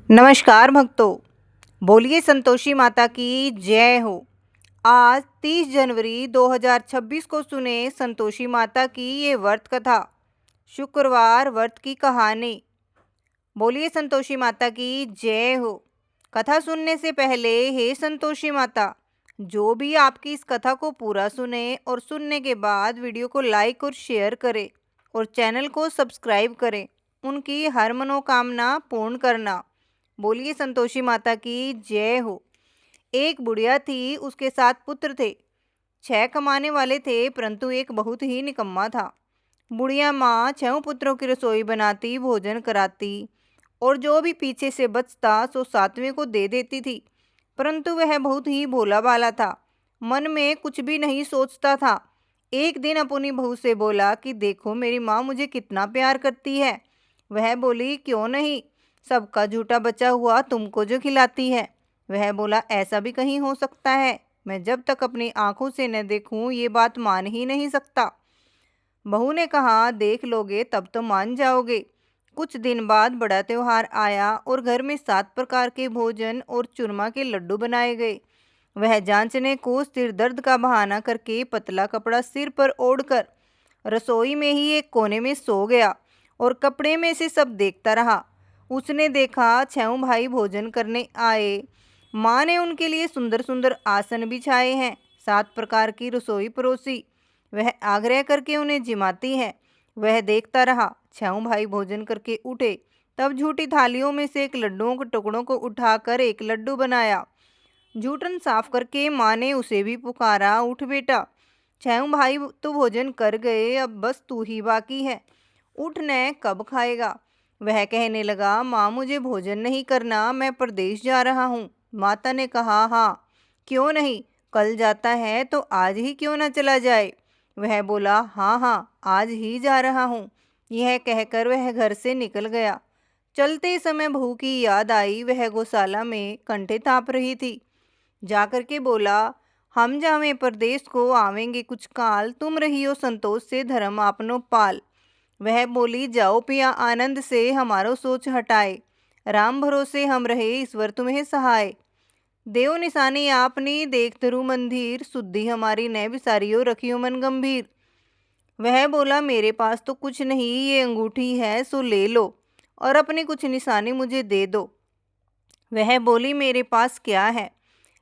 नमस्कार भक्तों। बोलिए संतोषी माता की जय हो। आज 30 जनवरी 2026 को सुने संतोषी माता की ये व्रत कथा। शुक्रवार व्रत की कहानी। बोलिए संतोषी माता की जय हो। कथा सुनने से पहले हे संतोषी माता, जो भी आपकी इस कथा को पूरा सुने और सुनने के बाद वीडियो को लाइक और शेयर करे और चैनल को सब्सक्राइब करें, उनकी हर मनोकामना पूर्ण करना। बोलिए संतोषी माता की जय हो। एक बुढ़िया थी, उसके 7 पुत्र थे। 6 कमाने वाले थे, परंतु एक बहुत ही निकम्मा था। बुढ़िया माँ 6 पुत्रों की रसोई बनाती, भोजन कराती और जो भी पीछे से बचता सो 7वें को दे देती थी। परंतु वह बहुत ही भोला भाला था, मन में कुछ भी नहीं सोचता था। एक दिन अपनी बहू से बोला कि देखो मेरी माँ मुझे कितना प्यार करती है। वह बोली क्यों नहीं, सबका झूठा बचा हुआ तुमको जो खिलाती है। वह बोला ऐसा भी कहीं हो सकता है, मैं जब तक अपनी आंखों से न देखूं ये बात मान ही नहीं सकता। बहू ने कहा देख लोगे तब तो मान जाओगे। कुछ दिन बाद बड़ा त्योहार आया और घर में 7 प्रकार के भोजन और चूरमा के लड्डू बनाए गए। वह जांचने को सिर दर्द का बहाना करके पतला कपड़ा सिर पर ओढ़कर रसोई में ही एक कोने में सो गया और कपड़े में से सब देखता रहा। उसने देखा 6 भाई भोजन करने आए। माँ ने उनके लिए सुंदर सुंदर आसन बिछाए हैं, 7 प्रकार की रसोई परोसी। वह आग्रह करके उन्हें जिमाती है। वह देखता रहा। 6 भाई भोजन करके उठे, तब झूठी थालियों में से एक लड्डुओं के टुकड़ों को उठाकर एक लड्डू बनाया। जूठन साफ करके माँ ने उसे भी पुकारा, उठ बेटा, 6 भाई तो भोजन कर गए, अब बस तू ही बाकी है, उठ न, कब खाएगा। वह कहने लगा माँ मुझे भोजन नहीं करना, मैं परदेश जा रहा हूँ। माता ने कहा हाँ क्यों नहीं, कल जाता है तो आज ही क्यों न चला जाए। वह बोला हाँ हाँ आज ही जा रहा हूँ। यह कहकर वह घर से निकल गया। चलते समय बहू की याद आई। वह गौशाला में कंठे ताप रही थी। जाकर के बोला हम जावें परदेश को आवेंगे कुछ काल, तुम रहियो संतोष से धर्म आपनो पाल। वह बोली जाओ पिया आनंद से हमारो सोच हटाए, राम भरोसे हम रहे ईश्वर तुम्हें सहाय। देव निशानी आपनी देख तरु मंदिर, शुद्धि हमारी न बिसारियो रखियो मन गंभीर। वह बोला मेरे पास तो कुछ नहीं, ये अंगूठी है सो ले लो और अपनी कुछ निशानी मुझे दे दो। वह बोली मेरे पास क्या है,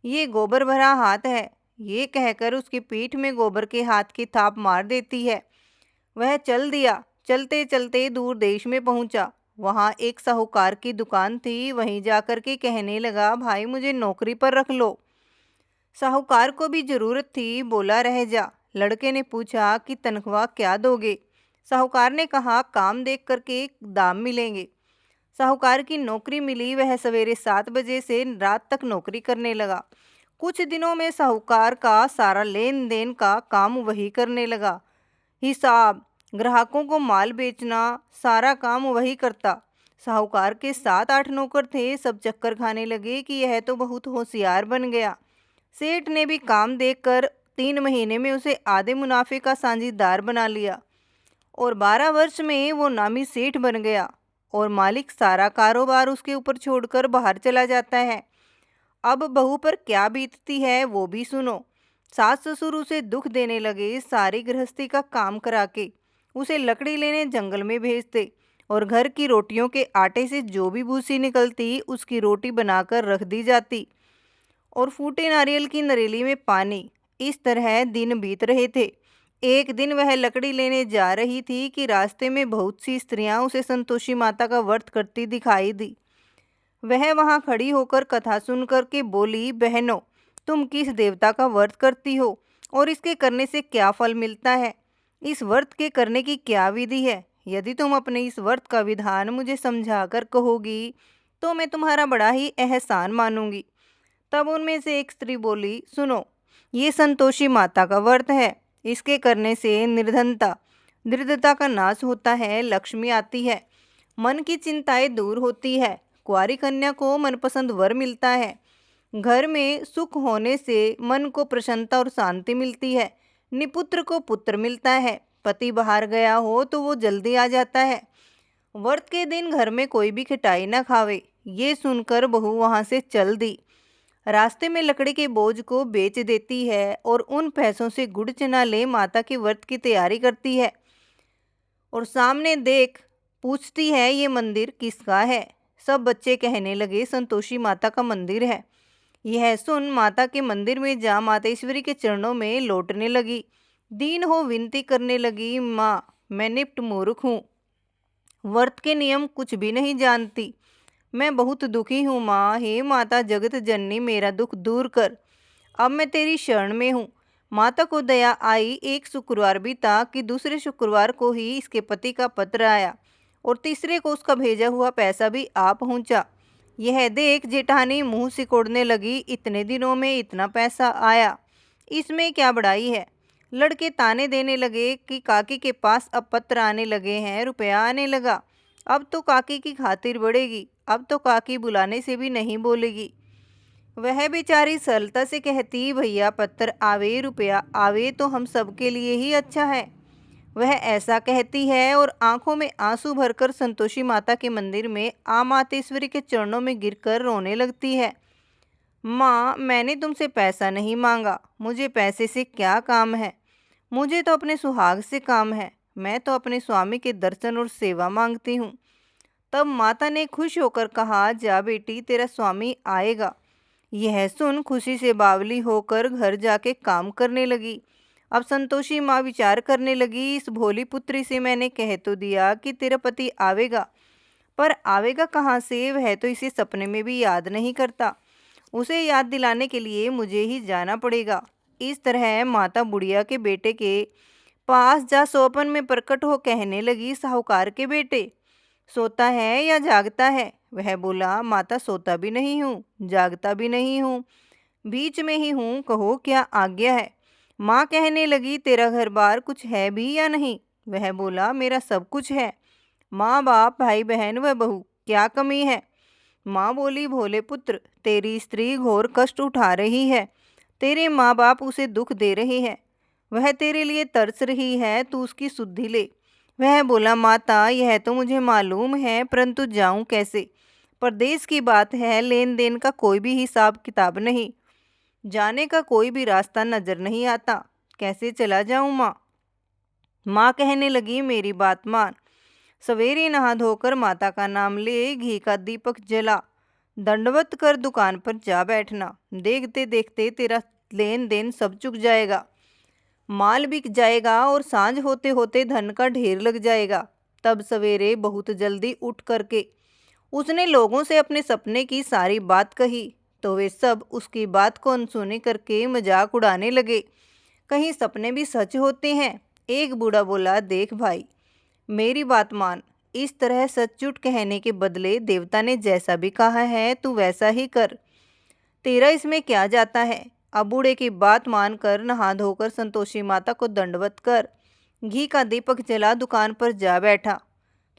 ये गोबर भरा हाथ है। ये कहकर उसकी पीठ में गोबर के हाथ की थाप मार देती है। वह चल दिया। चलते चलते दूर देश में पहुंचा। वहां एक साहूकार की दुकान थी। वहीं जाकर के कहने लगा भाई मुझे नौकरी पर रख लो। साहूकार को भी जरूरत थी, बोला रह जा। लड़के ने पूछा कि तनख्वाह क्या दोगे। साहूकार ने कहा काम देख करके दाम मिलेंगे। साहूकार की नौकरी मिली। वह सवेरे 7 बजे से रात तक नौकरी करने लगा। कुछ दिनों में साहूकार का सारा लेन देन का काम वही करने लगा। हिसाब, ग्राहकों को माल बेचना, सारा काम वही करता। साहूकार के 7-8 नौकर थे। सब चक्कर खाने लगे कि यह तो बहुत होशियार बन गया। सेठ ने भी काम देखकर 3 महीने में उसे आधे मुनाफे का साझीदार बना लिया और 12 वर्ष में वो नामी सेठ बन गया और मालिक सारा कारोबार उसके ऊपर छोड़कर बाहर चला जाता है। अब बहू पर क्या बीतती है वो भी सुनो। सास ससुर उसे दुख देने लगे, सारी गृहस्थी का काम करा के उसे लकड़ी लेने जंगल में भेजते और घर की रोटियों के आटे से जो भी भूसी निकलती उसकी रोटी बनाकर रख दी जाती और फूटे नारियल की नरेली में पानी। इस तरह दिन बीत रहे थे। एक दिन वह लकड़ी लेने जा रही थी कि रास्ते में बहुत सी स्त्रियां उसे संतोषी माता का व्रत करती दिखाई दी। वह वहां खड़ी होकर कथा सुन कर के बोली बहनों, तुम किस देवता का व्रत करती हो और इसके करने से क्या फल मिलता है, इस व्रत के करने की क्या विधि है। यदि तुम अपने इस व्रत का विधान मुझे समझा कर कहोगी तो मैं तुम्हारा बड़ा ही एहसान मानूंगी। तब उनमें से एक स्त्री बोली सुनो, ये संतोषी माता का व्रत है। इसके करने से निर्धनता दरिद्रता का नाश होता है, लक्ष्मी आती है, मन की चिंताएं दूर होती है, कुंवारी कन्या को मनपसंद वर मिलता है, घर में सुख होने से मन को प्रसन्नता और शांति मिलती है, निपुत्र को पुत्र मिलता है, पति बाहर गया हो तो वो जल्दी आ जाता है। व्रत के दिन घर में कोई भी खटाई न खावे, ये सुनकर बहू वहाँ से चल दी। रास्ते में लकड़ी के बोझ को बेच देती है और उन पैसों से गुड़ चना ले माता के व्रत की तैयारी करती है और सामने देख पूछती है ये मंदिर किसका है। सब बच्चे कहने लगे संतोषी माता का मंदिर है। यह सुन माता के मंदिर में जा मातेश्वरी के चरणों में लौटने लगी। दीन हो विनती करने लगी, माँ मैं निप्ट मूर्ख हूँ, व्रत के नियम कुछ भी नहीं जानती, मैं बहुत दुखी हूँ माँ। हे माता जगत जननी मेरा दुख दूर कर, अब मैं तेरी शरण में हूँ। माता को दया आई। एक शुक्रवार बीता कि दूसरे शुक्रवार को ही इसके पति का पत्र आया और तीसरे को उसका भेजा हुआ पैसा भी आ पहुँचा। यह देख जेठानी मुंह सिकोड़ने लगी, इतने दिनों में इतना पैसा आया, इसमें क्या बड़ाई है। लड़के ताने देने लगे कि काकी के पास अब पत्र आने लगे हैं, रुपया आने लगा, अब तो काकी की खातिर बढ़ेगी, अब तो काकी बुलाने से भी नहीं बोलेगी। वह बेचारी सरलता से कहती, भैया पत्र आवे रुपया आवे तो हम सबके लिए ही अच्छा है। वह ऐसा कहती है और आंखों में आंसू भरकर संतोषी माता के मंदिर में मातेश्वरी के चरणों में गिरकर रोने लगती है। माँ मैंने तुमसे पैसा नहीं मांगा, मुझे पैसे से क्या काम है, मुझे तो अपने सुहाग से काम है, मैं तो अपने स्वामी के दर्शन और सेवा मांगती हूँ। तब माता ने खुश होकर कहा, जा बेटी तेरा स्वामी आएगा। यह सुन खुशी से बावली होकर घर जाके काम करने लगी। अब संतोषी माँ विचार करने लगी, इस भोली पुत्री से मैंने कह तो दिया कि तेरा पति आवेगा, पर आवेगा कहाँ से, वह तो इसे सपने में भी याद नहीं करता, उसे याद दिलाने के लिए मुझे ही जाना पड़ेगा। इस तरह माता बुढ़िया के बेटे के पास जा सोपन में प्रकट हो कहने लगी, साहूकार के बेटे सोता है या जागता है। वह बोला, माता सोता भी नहीं हूँ जागता भी नहीं हूँ, बीच में ही हूँ, कहो क्या आज्ञा है। माँ कहने लगी, तेरा घर बार कुछ है भी या नहीं। वह बोला, मेरा सब कुछ है, माँ बाप भाई बहन व बहू, क्या कमी है। माँ बोली, भोले पुत्र तेरी स्त्री घोर कष्ट उठा रही है, तेरे माँ बाप उसे दुख दे रहे हैं, वह तेरे लिए तरस रही है, तू उसकी सुधि ले। वह बोला, माता यह तो मुझे मालूम है, परंतु जाऊं कैसे, परदेश की बात है, लेन देन का कोई भी हिसाब किताब नहीं, जाने का कोई भी रास्ता नजर नहीं आता, कैसे चला जाऊं माँ। माँ कहने लगी, मेरी बात मान, सवेरे नहा धोकर माता का नाम ले, घी का दीपक जला, दंडवत कर दुकान पर जा बैठना, देखते देखते तेरा लेन देन सब चुक जाएगा, माल बिक जाएगा और सांझ होते होते धन का ढेर लग जाएगा। तब सवेरे बहुत जल्दी उठ करके उसने लोगों से अपने सपने की सारी बात कही, तो वे सब उसकी बात को अनसुनी करके मजाक उड़ाने लगे, कहीं सपने भी सच होते हैं। एक बूढ़ा बोला, देख भाई मेरी बात मान, इस तरह सचझूठ कहने के बदले देवता ने जैसा भी कहा है तू वैसा ही कर, तेरा इसमें क्या जाता है। अब बूढ़े की बात मानकर नहा धोकर संतोषी माता को दंडवत कर घी का दीपक जला दुकान पर जा बैठा।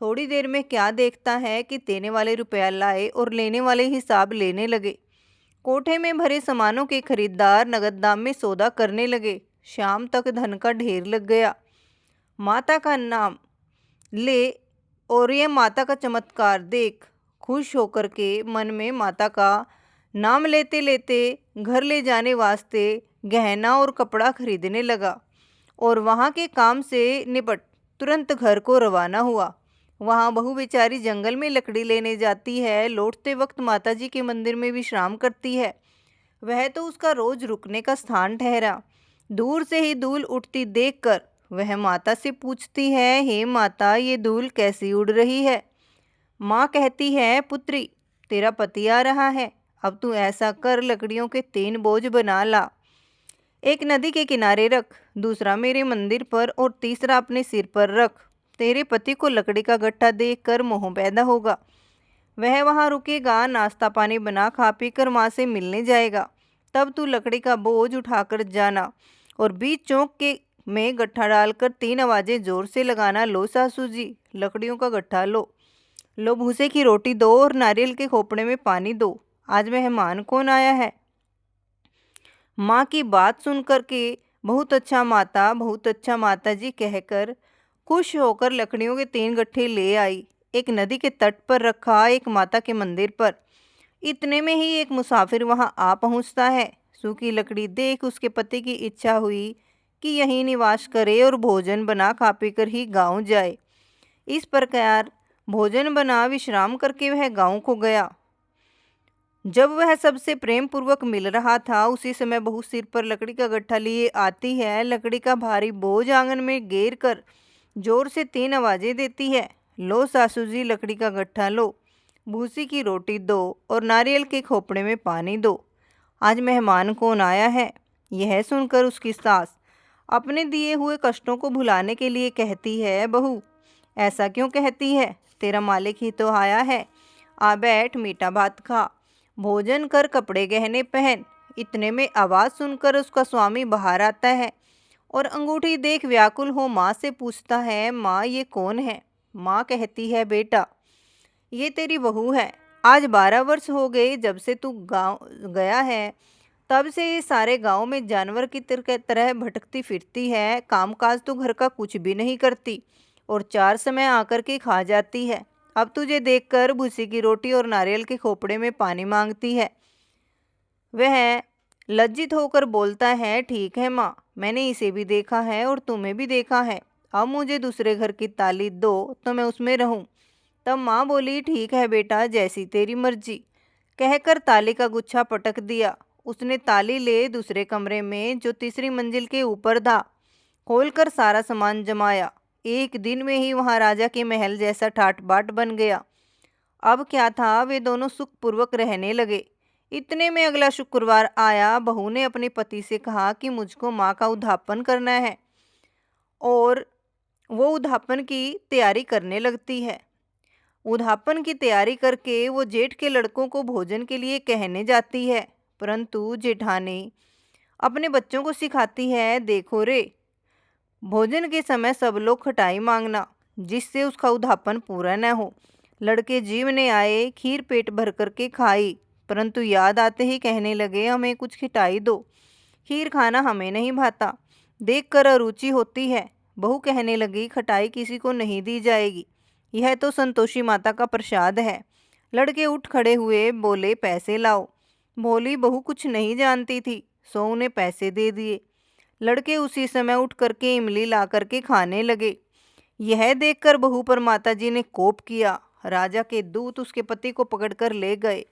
थोड़ी देर में क्या देखता है कि देने वाले रुपया लाए और लेने वाले हिसाब लेने लगे। कोठे में भरे सामानों के खरीदार नगद दाम में सौदा करने लगे। शाम तक धन का ढेर लग गया। माता का नाम ले और ये माता का चमत्कार देख खुश होकर के मन में माता का नाम लेते लेते घर ले जाने वास्ते गहना और कपड़ा खरीदने लगा और वहाँ के काम से निपट तुरंत घर को रवाना हुआ। वहाँ बहू बेचारी जंगल में लकड़ी लेने जाती है, लौटते वक्त माताजी के मंदिर में विश्राम करती है। वह तो उसका रोज रुकने का स्थान ठहरा। दूर से ही धूल उठती देखकर वह माता से पूछती है, हे माता ये धूल कैसी उड़ रही है। माँ कहती है, पुत्री तेरा पति आ रहा है, अब तू ऐसा कर लकड़ियों के 3 बोझ बना ला, एक नदी के किनारे रख, दूसरा मेरे मंदिर पर और तीसरा अपने सिर पर रख। तेरे पति को लकड़ी का गट्ठा देखकर मोह पैदा होगा, वह वहाँ रुकेगा, नाश्ता पानी बना खा पी कर माँ से मिलने जाएगा। तब तू लकड़ी का बोझ उठाकर जाना और बीच चौक के में गट्ठा डालकर 3 आवाज़ें जोर से लगाना, लो सासू जी लकड़ियों का गट्ठा लो, लो भूसे की रोटी दो और नारियल के खोपड़े में पानी दो, आज मेहमान कौन आया है। माँ की बात सुनकर के बहुत अच्छा माता जी कहकर खुश होकर लकड़ियों के 3 गट्ठे ले आई, एक नदी के तट पर रखा, एक माता के मंदिर पर। इतने में ही एक मुसाफिर वहां आ पहुंचता है। सूखी लकड़ी देख उसके पति की इच्छा हुई कि यहीं निवास करे और भोजन बना खा पी कर ही गांव जाए। इस प्रकार भोजन बना विश्राम करके वह गांव को गया। जब वह सबसे प्रेम पूर्वक मिल रहा था, उसी समय बहू सिर पर लकड़ी का गट्ठा लिए आती है। लकड़ी का भारी बोझ आंगन में गिर कर जोर से 3 आवाजें देती है। लो सासू जी, लकड़ी का गट्ठा लो, भूसी की रोटी दो और नारियल के खोपड़े में पानी दो। आज मेहमान कौन आया है? यह सुनकर उसकी सास अपने दिए हुए कष्टों को भुलाने के लिए कहती है, बहू ऐसा क्यों कहती है? तेरा मालिक ही तो आया है। आ बैठ, मीठा भात खा, भोजन कर, कपड़े गहने पहन। इतने में आवाज़ सुनकर उसका स्वामी बाहर आता है और अंगूठी देख व्याकुल हो माँ से पूछता है, माँ ये कौन है? माँ कहती है, बेटा ये तेरी बहू है। आज 12 वर्ष हो गए जब से तू गाँव गया है, तब से ये सारे गांव में जानवर की तरह भटकती फिरती है। कामकाज तो घर का कुछ भी नहीं करती और 4 समय आकर के खा जाती है। अब तुझे देखकर भूसी की रोटी और नारियल के खोपड़े में पानी मांगती है। वह लज्जित होकर बोलता है, ठीक है माँ, मैंने इसे भी देखा है और तुम्हें भी देखा है। अब मुझे दूसरे घर की ताली दो तो मैं उसमें रहूं। तब माँ बोली, ठीक है बेटा, जैसी तेरी मर्जी, कहकर ताली का गुच्छा पटक दिया। उसने ताली ले दूसरे कमरे में, जो तीसरी मंजिल के ऊपर था, खोलकर सारा सामान जमाया। एक दिन में ही वहां राजा के महल जैसा ठाट बाट बन गया। अब क्या था, वे दोनों सुखपूर्वक रहने लगे। इतने में अगला शुक्रवार आया। बहू ने अपने पति से कहा कि मुझको माँ का उद्यापन करना है और वो उद्यापन की तैयारी करने लगती है। उद्यापन की तैयारी करके वो जेठ के लड़कों को भोजन के लिए कहने जाती है, परंतु जेठानी अपने बच्चों को सिखाती है, देखो रे, भोजन के समय सब लोग खटाई मांगना, जिससे उसका उद्यापन पूरा न हो। लड़के जीवने आए, खीर पेट भर करके खाई, परंतु याद आते ही कहने लगे, हमें कुछ खिटाई दो, खीर खाना हमें नहीं भाता, देखकर अरुचि होती है। बहू कहने लगी, खटाई किसी को नहीं दी जाएगी, यह तो संतोषी माता का प्रसाद है। लड़के उठ खड़े हुए, बोले, पैसे लाओ। भोली बहू कुछ नहीं जानती थी, सो उन्हें पैसे दे दिए। लड़के उसी समय उठ करके इमली ला करके खाने लगे। यह देखकर बहू पर माताजी ने कोप किया। राजा के दूत उसके पति को पकड़कर ले गए।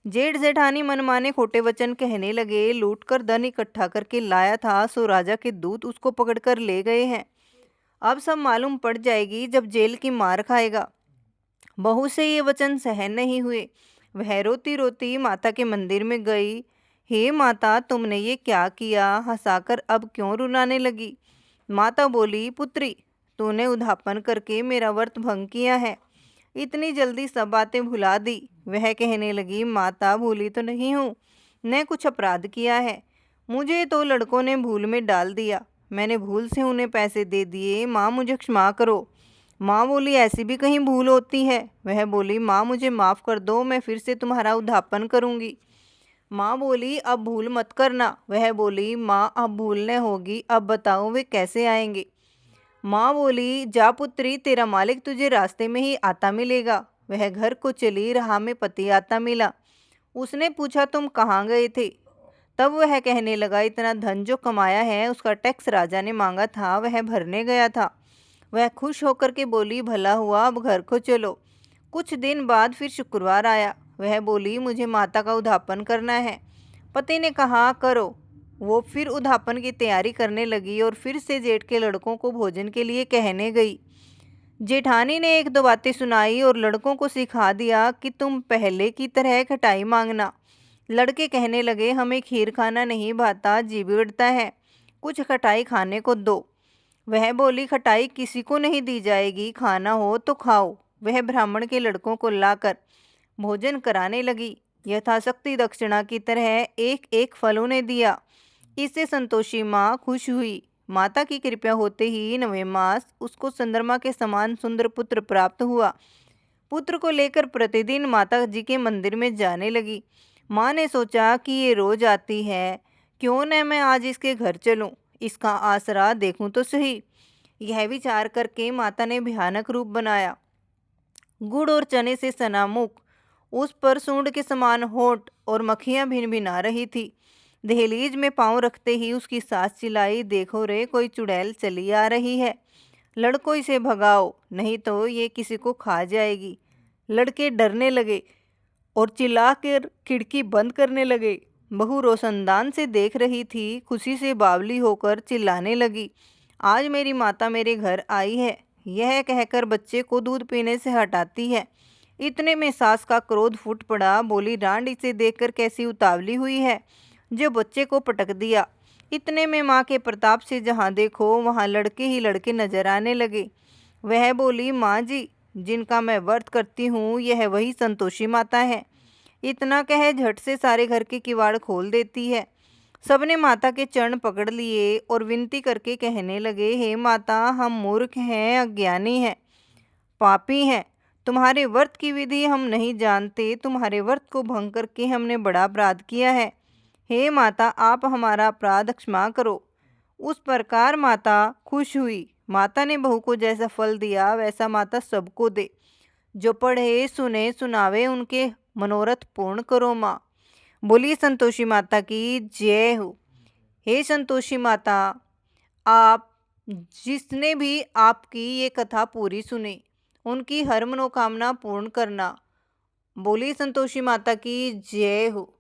जेठ जेठानी मनमाने खोटे वचन कहने लगे, लूट कर धन इकट्ठा करके लाया था, सो राजा के दूत उसको पकड़कर ले गए हैं। अब सब मालूम पड़ जाएगी जब जेल की मार खाएगा। बहू से ये वचन सहन नहीं हुए। वह रोती रोती माता के मंदिर में गई। हे माता, तुमने ये क्या किया? हंसाकर अब क्यों रुलाने लगी? माता बोली, पुत्री, तूने उद्यापन करके मेरा व्रत भंग किया है, इतनी जल्दी सब बातें भुला दी। वह कहने लगी, माता, भूली तो नहीं हूँ, न कुछ अपराध किया है, मुझे तो लड़कों ने भूल में डाल दिया, मैंने भूल से उन्हें पैसे दे दिए, माँ मुझे क्षमा करो। माँ बोली, ऐसी भी कहीं भूल होती है? वह बोली, माँ मुझे माफ़ कर दो, मैं फिर से तुम्हारा उद्यापन करूँगी। माँ बोली, अब भूल मत करना। वह बोली, माँ अब भूल न होगी, अब बताओ वे कैसे आएंगे? माँ बोली, जा पुत्री, तेरा मालिक तुझे रास्ते में ही आता मिलेगा। वह घर को चली, राह में पति आता मिला। उसने पूछा, तुम कहाँ गए थे? तब वह कहने लगा, इतना धन जो कमाया है उसका टैक्स राजा ने मांगा था, वह भरने गया था। वह खुश होकर के बोली, भला हुआ, अब घर को चलो। कुछ दिन बाद फिर शुक्रवार आया। वह बोली, मुझे माता का उद्यापन करना है। पति ने कहा, करो। वो फिर उद्यापन की तैयारी करने लगी और फिर से जेठ के लड़कों को भोजन के लिए कहने गई। जेठानी ने एक दो बातें सुनाई और लड़कों को सिखा दिया कि तुम पहले की तरह खटाई मांगना। लड़के कहने लगे, हमें खीर खाना नहीं भाता, जी बिगड़ता है, कुछ खटाई खाने को दो। वह बोली, खटाई किसी को नहीं दी जाएगी, खाना हो तो खाओ। वह ब्राह्मण के लड़कों को लाकर भोजन कराने लगी। यथाशक्ति दक्षिणा की तरह एक एक फल उन्हें दिया। इससे संतोषी माँ खुश हुई। माता की कृपा होते ही 9वें मास उसको चंद्रमा के समान सुंदर पुत्र प्राप्त हुआ। पुत्र को लेकर प्रतिदिन माता जी के मंदिर में जाने लगी। माँ ने सोचा कि ये रोज आती है, क्यों न मैं आज इसके घर चलूं, इसका आसरा देखूं तो सही। यह विचार करके माता ने भयानक रूप बनाया। गुड़ और चने से सना मुख उस पर सूंड के समान होंठ और मक्खियां भिनभिना रही थी। दहलीज में पांव रखते ही उसकी सास चिल्लाई, देखो रे, कोई चुड़ैल चली आ रही है। लड़कों, इसे भगाओ, नहीं तो ये किसी को खा जाएगी। लड़के डरने लगे और चिल्लाकर खिड़की बंद करने लगे। बहू रोशनदान से देख रही थी, खुशी से बावली होकर चिल्लाने लगी, आज मेरी माता मेरे घर आई है। यह कहकर बच्चे को दूध पीने से हटाती है। इतने में सास का क्रोध फूट पड़ा। बोली, रांड इसे देखकर कैसी उतावली हुई है जो बच्चे को पटक दिया। इतने में माँ के प्रताप से जहाँ देखो वहाँ लड़के ही लड़के नजर आने लगे। वह बोली, माँ जी, जिनका मैं व्रत करती हूँ यह वही संतोषी माता है। इतना कह झट से सारे घर के किवाड़ खोल देती है। सबने माता के चरण पकड़ लिए और विनती करके कहने लगे, हे माता, हम मूर्ख हैं, अज्ञानी हैं, पापी हैं। तुम्हारे व्रत की विधि हम नहीं जानते। तुम्हारे व्रत को भंग करके हमने बड़ा अपराध किया है। हे माता, आप हमारा अपराध क्षमा करो। उस प्रकार माता खुश हुई। माता ने बहू को जैसा फल दिया वैसा माता सबको दे। जो पढ़े सुने सुनावे उनके मनोरथ पूर्ण करो माँ। बोलिए संतोषी माता की जय हो। हे संतोषी माता, आप जिसने भी आपकी ये कथा पूरी सुनी उनकी हर मनोकामना पूर्ण करना। बोलिए संतोषी माता की जय हो।